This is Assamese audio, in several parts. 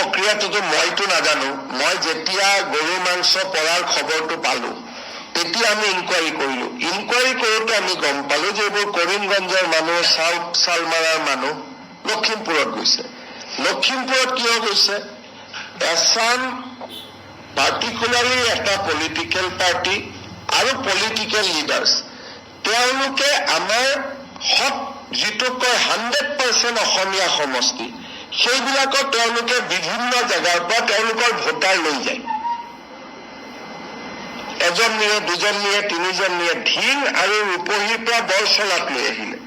প্ৰক্ৰিয়াটোতো মইতো নাজানো। মই যেতিয়া গৰু মাংস পৰাৰ খবৰটো পালো, তেতিয়া আমি ইনকুৱাৰী কৰিলো। ইনকুৱাৰী কৰোঁতে আমি গম পালো যে এইবোৰ কৰিমগঞ্জৰ মানুহ, চাউথ চালমাৰাৰ মানুহ লখিমপুৰত গৈছে। লখিমপুৰত কিয় গৈছে? এছাম পাৰ্টিকুলাৰলি এটা পলিটিকেল পাৰ্টি আৰু পলিটিকেল লিডাৰ্ছ, তেওঁলোকে আমাৰ যিটো কয় 100% অসমীয়া সমষ্টি, সেইবিলাকত তেওঁলোকে বিভিন্ন জেগাৰ পৰা তেওঁলোকৰ ভোটাৰ লৈ যায়। এজন নিয়ে, দুজন নিয়ে, তিনিজন নিয়ে। ধিং আৰু ৰূপহীৰ পৰা বৰচলাত লৈ আহিলে।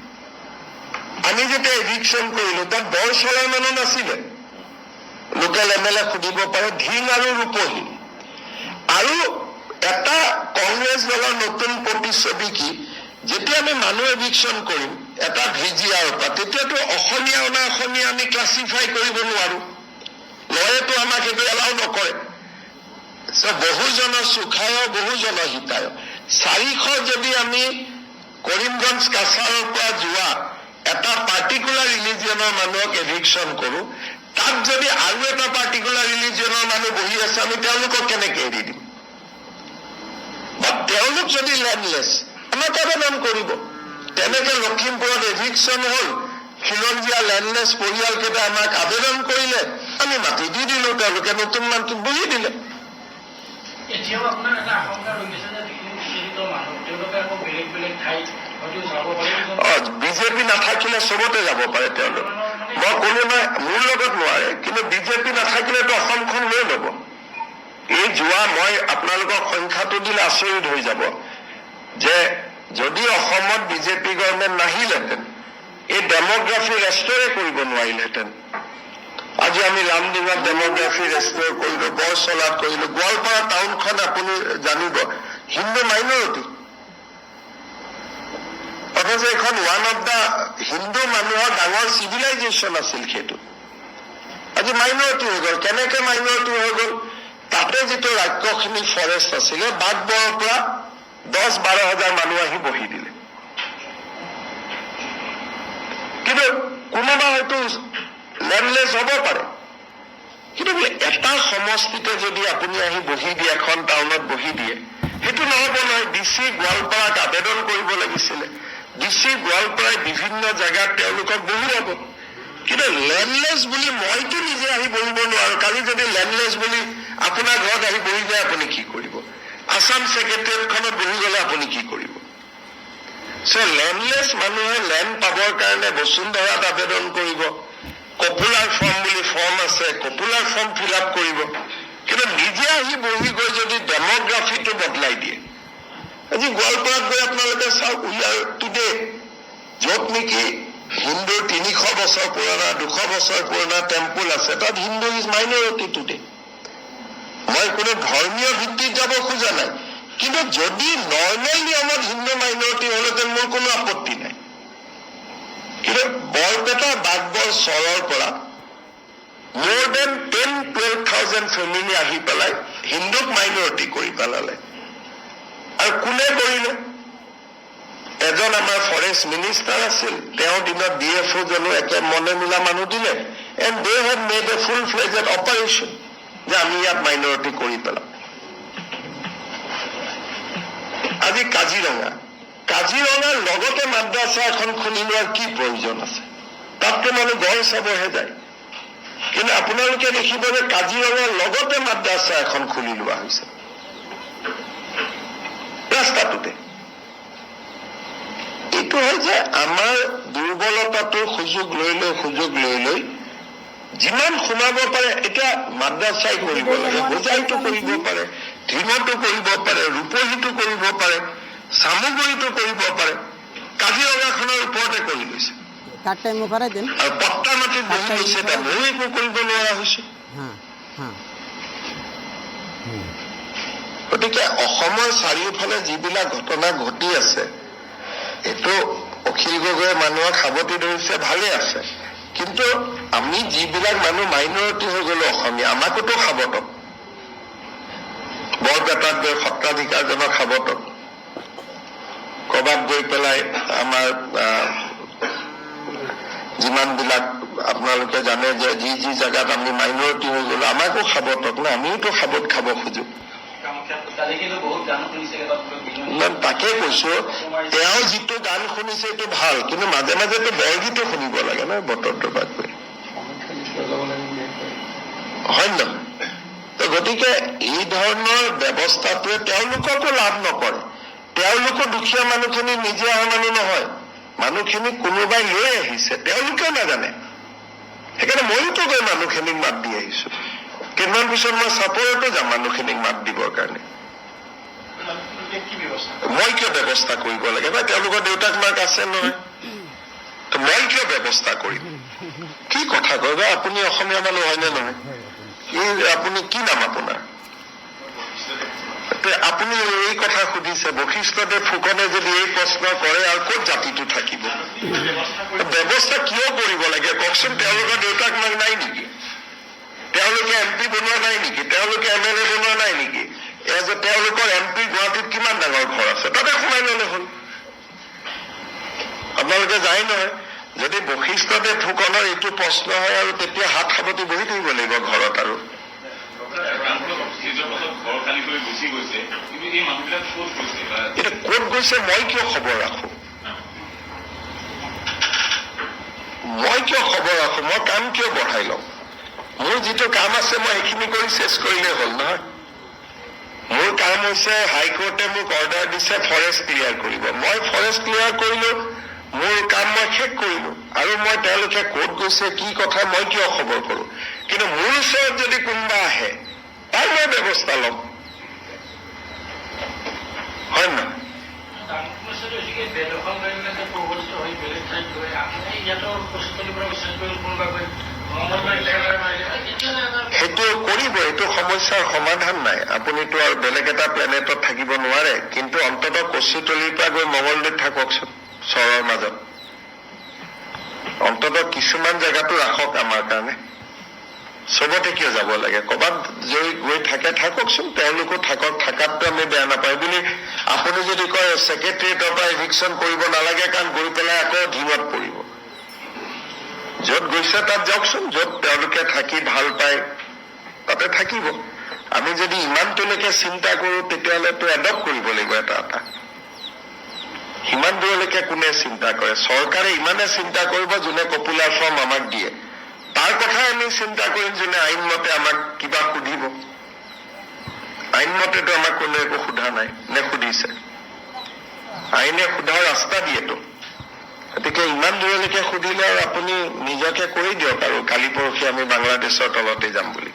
আমি যেতিয়া এভিকশ্যন কৰিলো, তাত বৰচলাৰ মানুহ নাছিলে। লোকেল MLA সুধিব পাৰে, ধিং আৰু ৰূপহী। আৰু এটা কংগ্ৰেছ দলৰ নতুন প্ৰতিচ্ছবি কি, যেতিয়া আমি মানুহ এভিকশ্যন কৰিম এটা VGR পৰা, তেতিয়াতো অসমীয়া অনা অসমীয়া আমি ক্লাছিফাই কৰিব নোৱাৰো। লয়েতো আমাক সেইটো এলাও নকৰে। বহুজন সুখায়, বহুজন হিতায়। 400 যদি আমি কৰিমগঞ্জ কাছাৰৰ পৰা যোৱা এটা পাৰ্টিকুলাৰ ৰিলিজিয়নৰ মানুহক এভিকশ্যন কৰো, তাত যদি আৰু এটা পাৰ্টিকুলাৰ ৰিলিজিয়নৰ মানুহ বহি আছে, আমি তেওঁলোকক কেনেকে এৰি দিম? বা তেওঁলোক যদি লেণ্ডলেছ, আমাক আবেদন কৰিব। তেনেকে লখিমপুৰত এভিকশ্যন হল, খিলঞ্জীয়া লেণ্ডলেছ পৰিয়ালকেইটা আমাক আবেদন কৰিলে, আমি মাটি দি দিলো, তেওঁলোকে নতুন মাটিত বহি দিলে। বিজেপি নাথাকিলে চবতে যাব পাৰে তেওঁলোক। মই কোনো নাই, মোৰ লগত নোৱাৰে, কিন্তু বিজেপি নাথাকিলেতো অসমখন লৈ ল'ব। এই যোৱা মই আপোনালোকক সংখ্যাটো দিলে আচৰিত হৈ যাব যে যদি অসমত বিজেপি গভৰ্ণমেণ্ট নাহিলেহেঁতেন, এই ডেমোগ্ৰাফি ৰেষ্টৰে কৰিব নোৱাৰিলেহেঁতেন। আজি আমি লামডিঙত ডেমোগ্ৰাফি ৰেষ্টৰ কৰিলো, বৰচলাত কৰিলো। গোৱালপাৰা টাউনখন আপুনি জানিব হিন্দু মাইনৰিটি, অথচ এখন ওৱান অফ দা হিন্দু মানুহৰ ডাঙৰ চিভিলাইজেশ্যন আছিল সেইটো। আজি মাইনৰিটি হৈ গ'ল। কেনেকে মাইনৰিটি হৈ গ'ল? তাতে যিটো ৰাক্ষসিনী ফৰেষ্ট আছিলে, বাঘবৰৰ পৰা 10-12 হাজাৰ মানুহ আহি বহি দিলে। কিন্তু কোনোবা হয়তো লেণ্ডলেছ হ'ব পাৰে, কিন্তু বোলে এটা সমষ্টিতে যদি আপুনি আহি বহি দিয়ে, এখন টাউনত বহি দিয়ে, সেইটো নহব নহয়। DC গোৱালপাৰাক আবেদন কৰিব লাগিছিলে। DC গোৱালপাৰাই বিভিন্ন জেগাত তেওঁলোকক বহুৱাব। কিন্তু লেণ্ডলেছ বুলি মইতো নিজে আহি বহিব নোৱাৰো। কালি যদি লেণ্ডলেছ বুলি আপোনাৰ ঘৰত আহি বহি যায়, আপুনি কি কৰিব? আছাম ছেক্ৰেটেৰিয়েটখনত বহি গলে আপুনি কি কৰিব? লেণ্ডলেছ মানুহে লেণ্ড পাবৰ কাৰণে বসুন্ধৰাত আবেদন কৰিব। পপুলাৰ ফৰ্ম বুলি ফৰ্ম আছে, পপুলাৰ ফৰ্ম ফিল আপ কৰিব। কিন্তু নিজে আহি বহি গৈ যদি ডেমোগ্ৰাফিটো বদলাই দিয়ে, আজি গোৱালপাৰাত গৈ আপোনালোকে চাওক, উইয়াৰ টুডে য'ত নেকি হিন্দুৰ 300 বছৰ পুৰণা, 200 বছৰ পুৰণা টেম্পল আছে, তাত হিন্দু ইজ মাইনৰিটি টুডে। মই কোনো ধৰ্মীয় ভিত্তিত যাব খোজা নাই, কিন্তু যদি নৰ্মেল নিয়মত হিন্দু মাইনৰিটি হলেহেঁতেন মোৰ কোনো আপত্তি নাই। কিন্তু বৰপেটা বাঘবৰ চৰৰ পৰা more than 10-12,000 ফেমিলি আহি পেলাই হিন্দুক মাইনৰিটি কৰি পেলালে। আৰু কোনে কৰিলে? এজন আমাৰ ফৰেষ্ট মিনিষ্টাৰ আছিল, তেওঁৰ দিনত DFO জনো একে মনে মিলা মানুহ দিলে। And they have made a full fledged operation যে আমি ইয়াত মাইনৰিটি কৰি পেলাম। আজি কাজিৰঙাৰ লগতে মাদ্ৰাছা এখন খুলি লোৱাৰ কি প্ৰয়োজন আছে? তাতকে মানুহ গড় চাবহে যায়। কিন্তু আপোনালোকে দেখিব যে কাজিৰঙাৰ লগতে মাদ্ৰাছা এখন খুলি লোৱা হৈছে ৰাস্তাটোতে। এইটো হয় যে আমাৰ দুৰ্বলতাটোৰ সুযোগ লৈ লৈ যিমান সোমাব পাৰে, এতিয়া মাদ্ৰাছাই কৰিব লাগে, হোজাইটো কৰিব পাৰে, ধিঙতো কৰিব পাৰে, ৰূপহীটো কৰিব পাৰে, চামুগুৰিটো কৰিব পাৰে, কাজিৰঙাখনৰ ওপৰতে কৰি লৈছে। আৰু পট্টা মাটিত বহি লৈছে, এতিয়া ময়ো একো কৰিব নোৱাৰা হৈছে। গতিকে অসমৰ চাৰিওফালে যিবিলাক ঘটনা ঘটি আছে, এইটো অখিল গগৈয়ে মানুহক সাৱটি ধৰিছে, ভালে আছে। কিন্তু আমি যিবিলাক মানুহ মাইনৰিটি হৈ গলো অসমীয়া, আমাকোতো সাৱটক। বৰপেটাত গৈ সত্ৰাধিকাৰজনক সাৱটক, কৰবাত গৈ পেলাই আমাৰ যিমানবিলাক আপোনালোকে জানে যে যি জাগাত আমি মাইনৰিটি হৈ গলো আমাকো সাবতক না, আমিওতো সাবত খাব খোজো। তাকে কৈছো, তেওঁ যিটো গান শুনিছে এইটো ভাল, কিন্তু মাজে মাজেতো বৰগীতো শুনিব লাগে না বতৰটো বাদ কৰি, হয় নহয়? গতিকে এই ধৰণৰ ব্যৱস্থাটোৱে তেওঁলোককো লাভ নকৰে। তেওঁলোকো দুখীয়া মানুহখিনি নিজে অহা মানুহ নহয়, মানুহখিনি কোনোবাই লৈ আহিছে, তেওঁলোকেও নাজানে। সেইকাৰণে ময়োতো গৈ মানুহখিনিক মাত দি আহিছো। কেইদিনমান পিছত মই চাপৰতো যাম মানুহখিনিক মাত দিবৰ কাৰণে। মই কিয় ব্যৱস্থা কৰিব লাগে বা তেওঁলোকৰ দেউতাক মাক আছে নহয়, মই কিয় ব্যৱস্থা কৰিম? কি কথা কয় বা আপুনি অসমীয়া মানুহ হয়নে নহয়? আপুনি কি নাম আপোনাৰ? আপুনি এই কথা সুধিছে, বশিষ্ঠদেৱ ফুকনে যদি এই প্ৰশ্ন কৰে আৰু ক'ত জাতিটো থাকিব? ব্যৱস্থা কিয় কৰিব লাগে কওকচোন? তেওঁলোকৰ দেউতাক মাক নাই নেকি? তেওঁলোকে MP বনোৱা নাই নেকি? তেওঁলোকে MLA বনোৱা নাই নেকি? তেওঁলোকৰ MP গুৱাহাটীত কিমান ডাঙৰ ঘৰ আছে, তাতে সোমাই ললে হ'ল। আপোনালোকে যায় নহয়, যদি বশিষ্ঠদেৱ ফুকনৰ এইটো প্ৰশ্ন হয় আৰু তেতিয়া হাত সাৱটি বহি থাকিব লাগিব ঘৰত। আৰু এতিয়া ক'ত গৈছে মই কিয় খবৰ ৰাখো? মই কাম কিয় বঢ়াই লওঁ? মোৰ যিটো কাম আছে মই সেইখিনি কৰি চেছ কৰিলে হ'ল নহয়। মোৰ কাম হৈছে হাইকোৰ্টে মোক অৰ্ডাৰ দিছে ফৰেষ্ট ক্লিয়াৰ কৰিব, মই ফৰেষ্ট ক্লিয়াৰ কৰিলো, মোৰ কাম মই শেষ কৰিলো। আৰু মই তেওঁলোকে ক'ত গৈছে কি কথা মই কিয় খবৰ কৰো? কিন্তু মোৰ ওচৰত যদি কোনোবা আহে তাৰ মই ব্যৱস্থা ল'ম, হয় নহয়? সেইটো কৰিব, এইটো সমস্যাৰ সমাধান নাই। আপুনিতো আৰু বেলেগ এটা প্লেনেটত থাকিব নোৱাৰে, কিন্তু অন্ততঃ কচুতলিৰ পৰা গৈ মংগলদৈত থাককচোন, চহৰৰ মাজত। অন্ততঃ কিছুমান জেগাতো ৰাখক আমাৰ কাৰণে। চবতে কিয় যাব লাগে? কৰবাত যদি গৈ থাকে থাককচোন, তেওঁলোকো থাকক, থাকাতটো আমি বেয়া নাপায় বুলি। আপুনি যদি কয় ছেক্ৰেটাৰিয়েটৰ পৰা ইভিকশ্যন কৰিব নালাগে কাৰণ গৈ পেলাই আকৌ ঢিঙত পৰিব, য'ত গৈছে তাত যাওকচোন, য'ত তেওঁলোকে থাকি ভাল পায় তাতে থাকিব। আমি যদি ইমানটোলৈকে চিন্তা কৰো তেতিয়াহ'লেতো এডপ্ট কৰিব লাগিব এটা এটা। সিমান দূৰলৈকে কোনে চিন্তা কৰে? চৰকাৰে ইমানে চিন্তা কৰিব যোনে পপুলাৰ ফৰ্ম আমাক দিয়ে, তাৰ কথাই আমি চিন্তা কৰিম যোনে আইনমতে আমাক কিবা সুধিব। আইনমতেতো আমাক কোনো একো সোধা নাই নে সুধিছে? আইনে সোধাৰ ৰাস্তা দিয়েতো। গতিকে ইমান দূৰলৈকে সুধিলে আৰু আপুনি নিজকে কৰি দিয়ক আৰু কালি পৰহি আমি বাংলাদেশৰ তলতে যাম বুলি।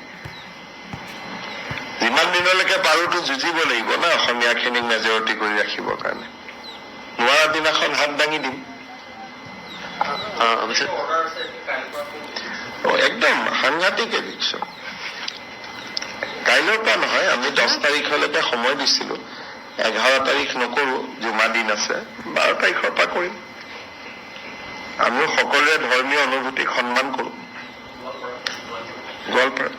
যিমান দিনলৈকে পাৰোতো যুঁজিব লাগিব না অসমীয়াখিনিক মেজৰিটি কৰি ৰাখিবৰ কাৰণে। নোৱাৰা দিনাখন হাত দাঙি দিম। একদম সাংঘাতিক এভিকশ্যন। কাইলৈৰ পৰা নহয়, আমি 10 তাৰিখলৈকে সময় দিছিলো। 11 তাৰিখ নকৰো, জুমা দিন আছে, 12 তাৰিখৰ পৰা কৰিম। আমিও সকলোৱে ধৰ্মীয় অনুভূতিক সন্মান কৰো। গোৱালপাৰা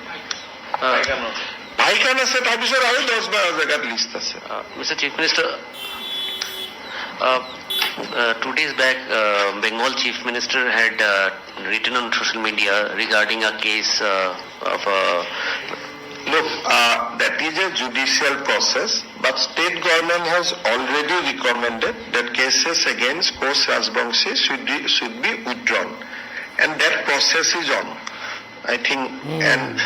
পাইকান আছে, তাৰপিছত আৰু 10-12 জেগাত লিষ্ট আছে। Mr. Chief Minister, 2 days back, Bengal Chief Minister had written on social media regarding a case of Look, that is a judicial process, but state government has already recommended that cases against Kosh Rajbangshi should be withdrawn, and that process is on, I think, and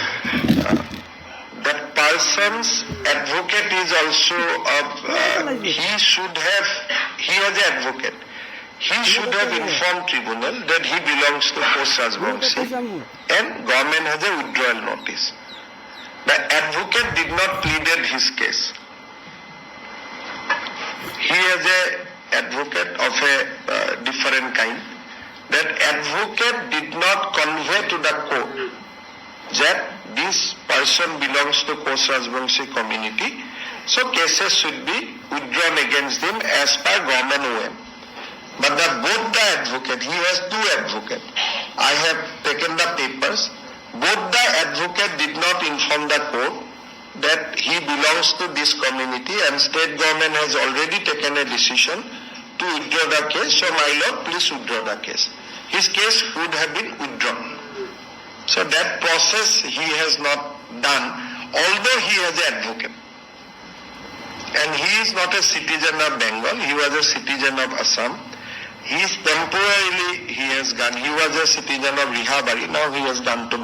that person's advocate is also he was an advocate. He should have informed tribunal that he belongs to Kosh Rajbangshi and government has a withdrawal notice. The advocate did not pleaded his case. He is a advocate of a different kind. That advocate did not convey to the court that this person belongs to Kosh Rajbangshi community, so cases should be withdrawn against him as per government OM. But both the advocate, he has 2 advocates. I have taken the papers. Both the advocate did not inform the court that he belongs to this community, and state government has already taken a decision to withdraw the case, so my lord, please withdraw the case. His case would have been withdrawn. So that process he has not done, although he has an advocate. And he is not a citizen of Bengal, he was a citizen of Assam. He is temporarily, he was a citizen of Rihabari, now he has gone to